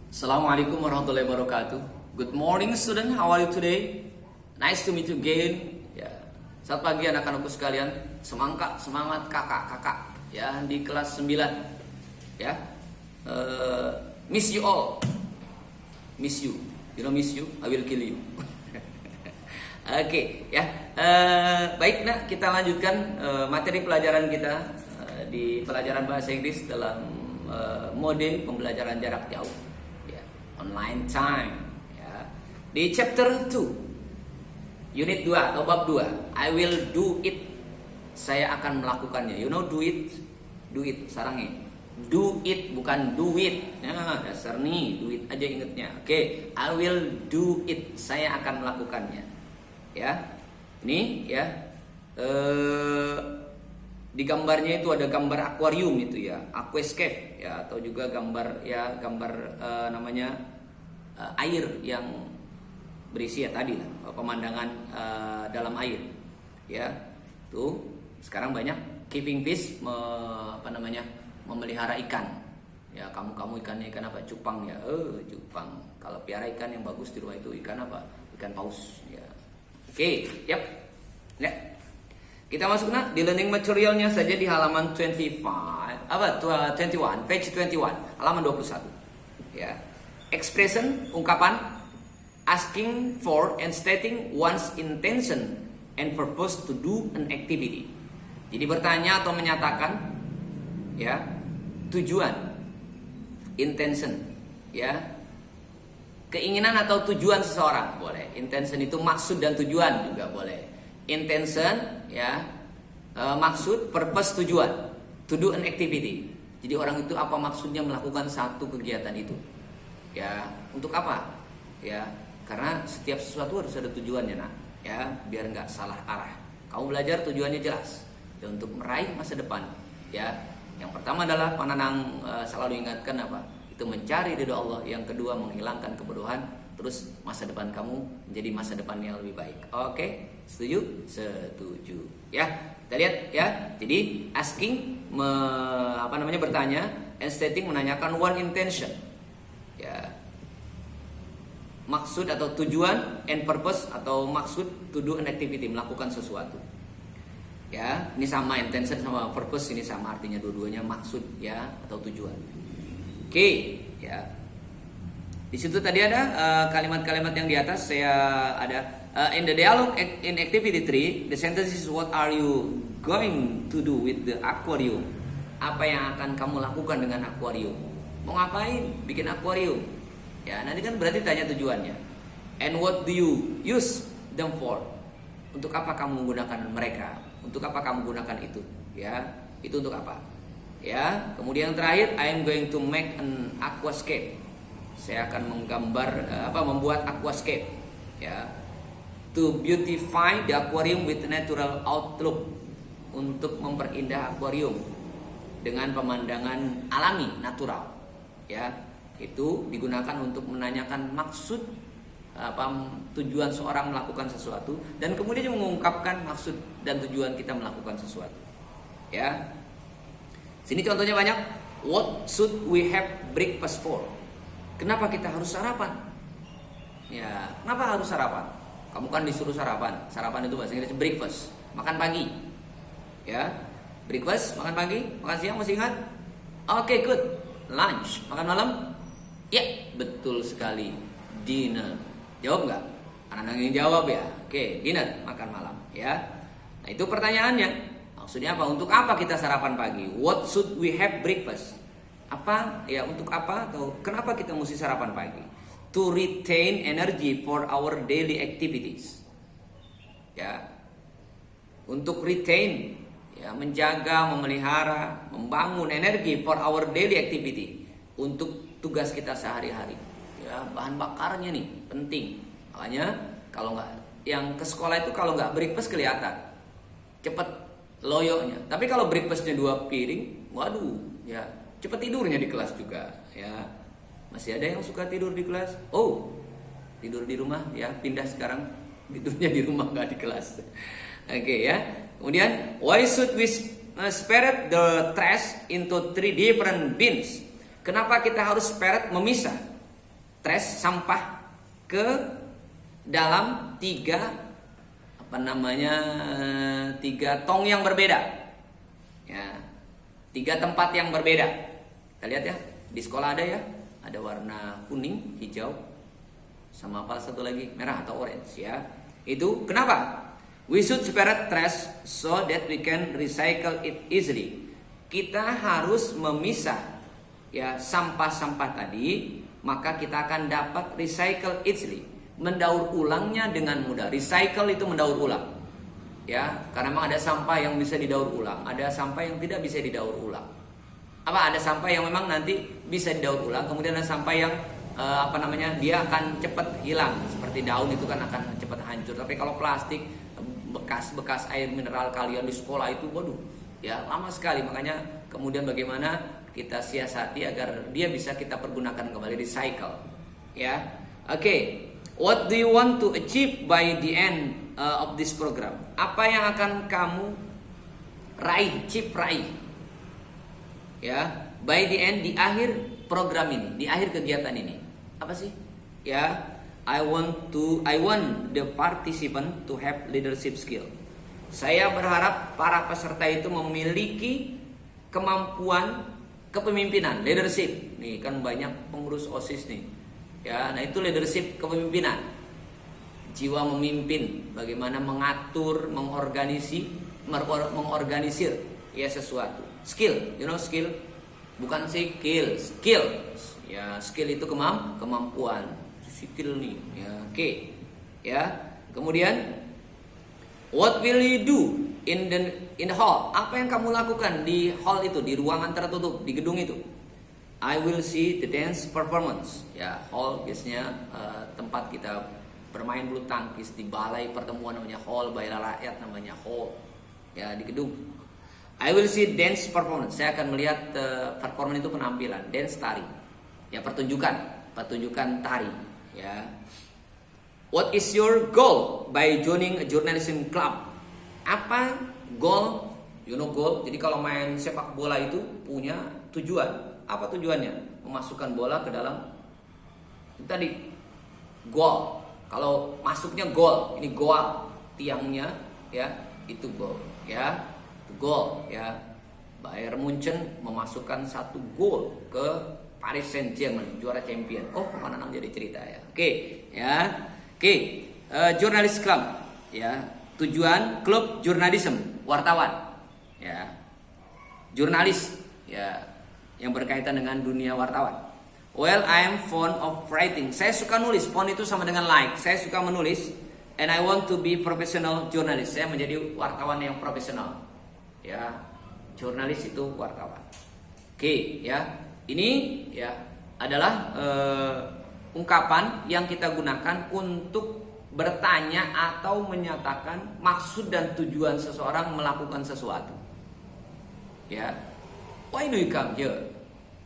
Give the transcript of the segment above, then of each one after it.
Assalamualaikum warahmatullahi wabarakatuh. Good morning student, how are you today? Nice to meet you again. Ya. Selamat pagi anak-anakku sekalian. Semangat kakak-kakak ya di kelas 9. Ya. Miss you all. Miss you. You know miss you, I will kill you. Oke, ya. Baik, nah kita lanjutkan materi pelajaran kita di pelajaran bahasa Inggris dalam mode pembelajaran jarak jauh. Online time ya. Di chapter 2 unit 2 atau bab 2, I will do it, saya akan melakukannya. You know do it sarangnya do it bukan do it ya, dasar nih do it aja ingetnya. Oke, I will do it, saya akan melakukannya ya. Ini ya di gambarnya itu ada gambar akuarium itu ya, aquascape ya, atau juga gambar namanya air yang berisi ya tadi lah pemandangan dalam air ya. Tuh sekarang banyak keeping fish memelihara ikan ya. Kamu ikannya ikan apa? Cupang ya. Cupang. Kalau piara ikan yang bagus di rumah itu ikan apa? Ikan paus ya. Oke, yap. Ya. Kita masuk di learning materialnya saja di halaman 21, page 21, halaman 21. Ya. Expression, ungkapan, asking for and stating one's intention and purpose to do an activity. Jadi bertanya atau menyatakan ya, tujuan, intention, ya. Keinginan atau tujuan seseorang boleh. Intention itu maksud dan tujuan juga boleh. Intention ya, maksud, purpose, tujuan, to do an activity. Jadi orang itu apa maksudnya melakukan satu kegiatan itu ya, untuk apa ya, karena setiap sesuatu harus ada tujuannya nak ya, biar nggak salah arah. Kamu belajar tujuannya jelas ya, untuk meraih masa depan ya. Yang pertama adalah Pananang selalu ingatkan apa, itu mencari ridho Allah. Yang kedua menghilangkan kebodohan. Terus masa depan kamu menjadi masa depan yang lebih baik. Oke, setuju? Setuju. Ya, kita lihat ya. Jadi asking bertanya, and stating menanyakan one intention. Ya. Maksud atau tujuan, and purpose atau maksud to do an activity, melakukan sesuatu. Ya, ini sama intention sama purpose, ini sama artinya dua-duanya maksud ya atau tujuan. Oke, ya. Di situ tadi ada kalimat-kalimat yang di atas saya ada in the dialogue in activity 3, the sentence is what are you going to do with the aquarium? Apa yang akan kamu lakukan dengan akuarium? Mau ngapain? Bikin akuarium. Ya, nanti kan berarti tanya tujuannya. And what do you use them for? Untuk apa kamu menggunakan mereka? Untuk apa kamu gunakan itu? Ya, itu untuk apa? Ya, kemudian yang terakhir, I am going to make an aquascape. Saya akan membuat aquascape ya, to beautify the aquarium with natural outlook, untuk memperindah akuarium dengan pemandangan alami, natural ya. Itu digunakan untuk menanyakan maksud tujuan seorang melakukan sesuatu, dan kemudian mengungkapkan maksud dan tujuan kita melakukan sesuatu ya. Sini contohnya banyak. What should we have breakfast for? Kenapa kita harus sarapan? Ya, kenapa harus sarapan? Kamu kan disuruh sarapan. Sarapan itu bahasa Inggris breakfast, makan pagi. Ya, breakfast, makan pagi, makan siang masih ingat? Oke, good. Lunch, makan malam? Ya, betul sekali. Dinner. Jawab nggak? Anak-anak yang jawab ya. Oke, dinner, makan malam. Ya. Nah, itu pertanyaannya. Maksudnya apa? Untuk apa kita sarapan pagi? What should we have breakfast? Apa ya, untuk apa atau kenapa kita mesti sarapan pagi? To retain energy for our daily activities. Ya. Untuk retain ya, menjaga, memelihara, membangun energi for our daily activity, untuk tugas kita sehari-hari. Ya, bahan bakarnya nih penting. Makanya kalau nggak, yang ke sekolah itu kalau nggak breakfast kelihatan cepet loyonya. Tapi kalau breakfastnya 2 piring, waduh ya, cepat tidurnya di kelas juga ya. Masih ada yang suka tidur di kelas? Oh, tidur di rumah ya, pindah sekarang tidurnya di rumah nggak di kelas. Oke ya. Kemudian why should we separate the trash into 3 different bins? Kenapa kita harus separate, memisah trash sampah ke dalam tiga tong yang berbeda. Ya, 3 tempat yang berbeda. Kita lihat ya, di sekolah ada ya, ada warna kuning, hijau, sama apa satu lagi, merah atau orange ya. Itu kenapa? We should separate trash so that we can recycle it easily. Kita harus memisah ya sampah-sampah tadi, maka kita akan dapat recycle easily, mendaur ulangnya dengan mudah. Recycle itu mendaur ulang. Ya, karena memang ada sampah yang bisa didaur ulang, ada sampah yang tidak bisa didaur ulang. Ada sampah yang memang nanti bisa didaur ulang, kemudian ada sampah yang dia akan cepat hilang. Seperti daun itu kan akan cepat hancur. Tapi kalau plastik, bekas air mineral kalian di sekolah itu, waduh, ya lama sekali. Makanya kemudian bagaimana kita siasati agar dia bisa kita pergunakan kembali, recycle. Ya, oke. What do you want to achieve by the end of this program? Apa yang akan kamu raih, ya, by the end, di akhir program ini, di akhir kegiatan ini. Apa sih? Ya, I want the participant to have leadership skill. Saya berharap para peserta itu memiliki kemampuan kepemimpinan, leadership. Nih kan banyak pengurus OSIS nih. Ya, nah itu leadership kepemimpinan. Jiwa memimpin, bagaimana mengatur, mengorganisir ya sesuatu. Skill, skill. Bukan skill. Ya, skill itu kemampuan. Skill nih. Ya, oke. Ya. Kemudian what will you do in the hall? Apa yang kamu lakukan di hall itu, di ruangan tertutup, di gedung itu? I will see the dance performance. Ya, hall biasanya tempat kita bermain bulu tangkis, di balai pertemuan namanya hall, balai rakyat namanya hall. Ya, di gedung. I will see dance performance. Saya akan melihat performance itu penampilan, dance tari. Ya, pertunjukan tari. Ya. What is your goal by joining a journalism club? Apa goal? Goal. Jadi kalau main sepak bola itu punya tujuan. Apa tujuannya? Memasukkan bola ke dalam tadi goal. Kalau masuknya goal, ini goal tiangnya ya, itu goal ya. Goal ya. Bayern Munchen memasukkan 1 gol ke Paris Saint-Germain, juara champion. Oh, kemana jadi cerita ya. Oke, ya. Oke, jurnalis club ya. Tujuan klub jurnalisme, wartawan. Ya. Jurnalis ya, yang berkaitan dengan dunia wartawan. Well, I am fond of writing. Saya suka nulis. Fond itu sama dengan like. Saya suka menulis. And I want to be professional journalist. Saya menjadi wartawan yang profesional. Ya, jurnalis itu wartawan. Oke, ya. Ini ya adalah ungkapan yang kita gunakan untuk bertanya atau menyatakan maksud dan tujuan seseorang melakukan sesuatu. Ya. Why do you come here?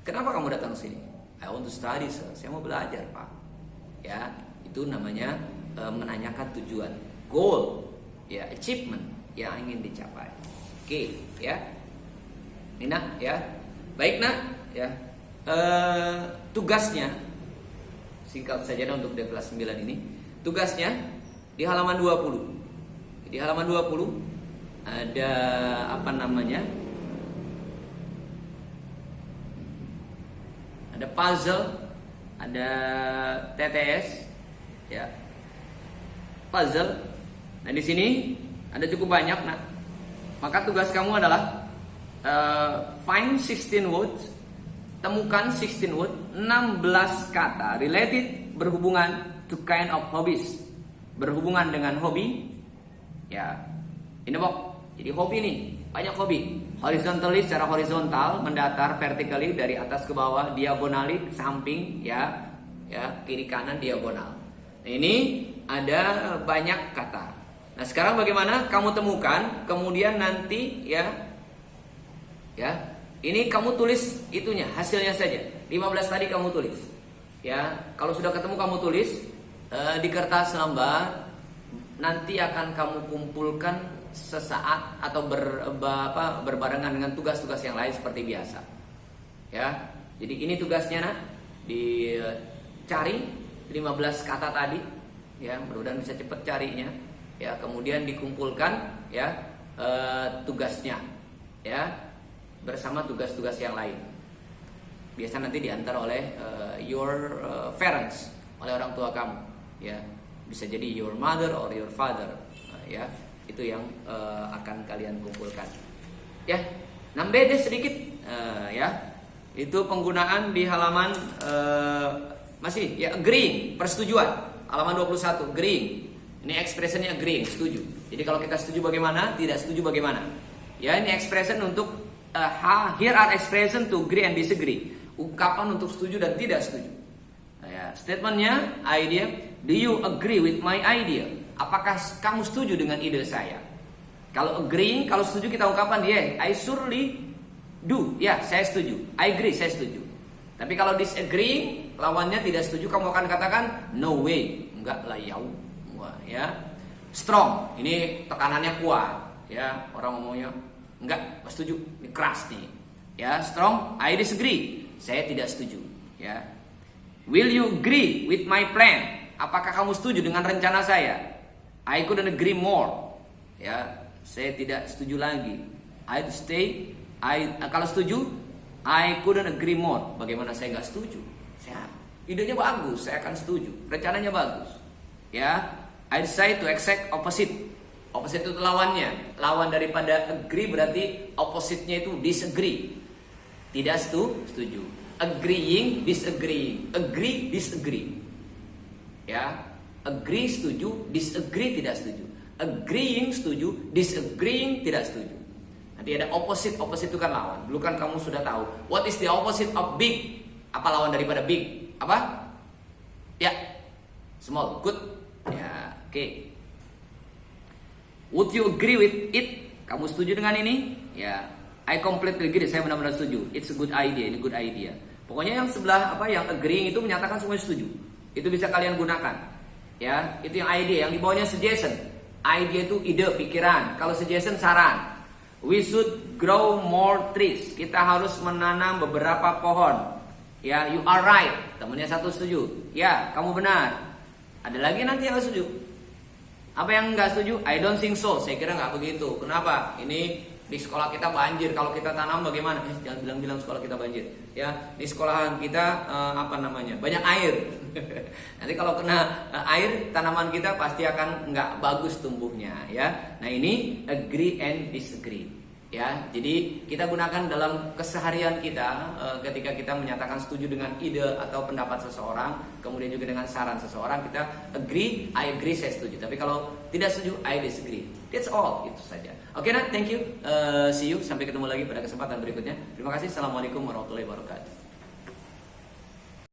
Kenapa kamu datang sini? I want to study, sir. Saya mau belajar, Pak. Ya, itu namanya menanyakan tujuan, goal, ya, achievement yang ingin dicapai. Oke, ya. Nina, ya. Baik, Nak, ya. Tugasnya singkat saja untuk di kelas 9 ini. Tugasnya di halaman 20. Di halaman 20 ada apa namanya? Ada puzzle, ada TTS, ya. Puzzle. Nah, di sini ada cukup banyak, Nak. Maka tugas kamu adalah find 16 words. Temukan 16 words, 16 kata related, berhubungan to kind of hobbies. Berhubungan dengan hobi. Ya. Ini box. Jadi hobi nih, banyak hobi. Horizontally, secara horizontal, mendatar, vertically dari atas ke bawah, diagonally samping, ya, kiri kanan diagonal. Nah, ini ada banyak kata. Nah, sekarang bagaimana kamu temukan, kemudian nanti ya, ini kamu tulis itunya, hasilnya saja. 15 tadi kamu tulis. Ya, kalau sudah ketemu kamu tulis di kertas lembar. Nanti akan kamu kumpulkan sesaat atau berbarengan dengan tugas-tugas yang lain seperti biasa. Ya. Jadi ini tugasnya, Nak. cari 15 kata tadi, ya, mudah-mudahan bisa cepat carinya, ya, kemudian dikumpulkan, ya, tugasnya, ya, bersama tugas-tugas yang lain. Biasa nanti diantar oleh your parents, oleh orang tua kamu, ya, bisa jadi your mother or your father, ya, itu yang akan kalian kumpulkan, ya. 6B deh sedikit, ya, itu penggunaan di halaman masih, ya, agreeing, persetujuan, halaman 21, agreeing. Ini expressionnya agreeing, setuju. Jadi kalau kita setuju bagaimana, tidak setuju bagaimana. Ya, ini expression untuk here are expression to agree and disagree. Ungkapan untuk setuju dan tidak setuju. Nah, ya, statementnya, idea, do you agree with my idea? Apakah kamu setuju dengan ide saya? Kalau agreeing, kalau setuju kita ungkapkan, yeah, I surely do. Ya, saya setuju. I agree, saya setuju. Tapi kalau disagreeing, lawannya tidak setuju, kamu akan katakan no way, enggak lah, ya. Strong, ini tekanannya kuat, ya, orang ngomongnya enggak setuju, ini keras nih, ya. Strong, I disagree, saya tidak setuju, ya. Will you agree with my plan? Apakah kamu setuju dengan rencana saya? I couldn't agree more, ya, saya tidak setuju lagi. Kalau setuju, I couldn't agree more. Bagaimana saya nggak setuju? Idenya bagus, saya akan setuju. Rencananya bagus, ya. I decide to accept opposite. Opposite itu lawannya. Lawan daripada agree berarti opposite-nya itu disagree. Tidak setuju. Agreeing, disagreeing. Agree, disagree. Ya. Agree setuju, disagree tidak setuju. Agreeing setuju, disagreeing tidak setuju. Nanti ada opposite. Opposite itu kan lawan. Dulu kan kamu sudah tahu. What is the opposite of big? Apa lawan daripada big? Apa? Ya. Small. Good. Ya. Oke. Would you agree with it? Kamu setuju dengan ini? Ya. I completely agree. Saya benar-benar setuju. It's a good idea. Ini good idea. Pokoknya yang sebelah yang agreeing itu menyatakan semuanya setuju. Itu bisa kalian gunakan. Ya, itu yang idea. Yang di bawahnya suggestion. Idea itu ide, pikiran. Kalau suggestion saran. We should grow more trees. Kita harus menanam beberapa pohon. Ya, you are right. Temennya satu setuju. Ya, kamu benar. Ada lagi nanti yang setuju. Apa yang nggak setuju? I don't think so. Saya kira nggak begitu. Kenapa? Ini di sekolah kita banjir. Kalau kita tanam bagaimana? Jangan bilang-bilang sekolah kita banjir. Ya, di sekolahan kita banyak air. Nanti kalau kena air, tanaman kita pasti akan nggak bagus tumbuhnya. Ya, nah ini agree and disagree. Ya, jadi kita gunakan dalam keseharian kita ketika kita menyatakan setuju dengan ide atau pendapat seseorang, kemudian juga dengan saran seseorang, kita agree, I agree, saya setuju. Tapi kalau tidak setuju, I disagree. That's all, itu saja. Oke, nah, thank you. See you. Sampai ketemu lagi pada kesempatan berikutnya. Terima kasih. Assalamualaikum warahmatullahi wabarakatuh.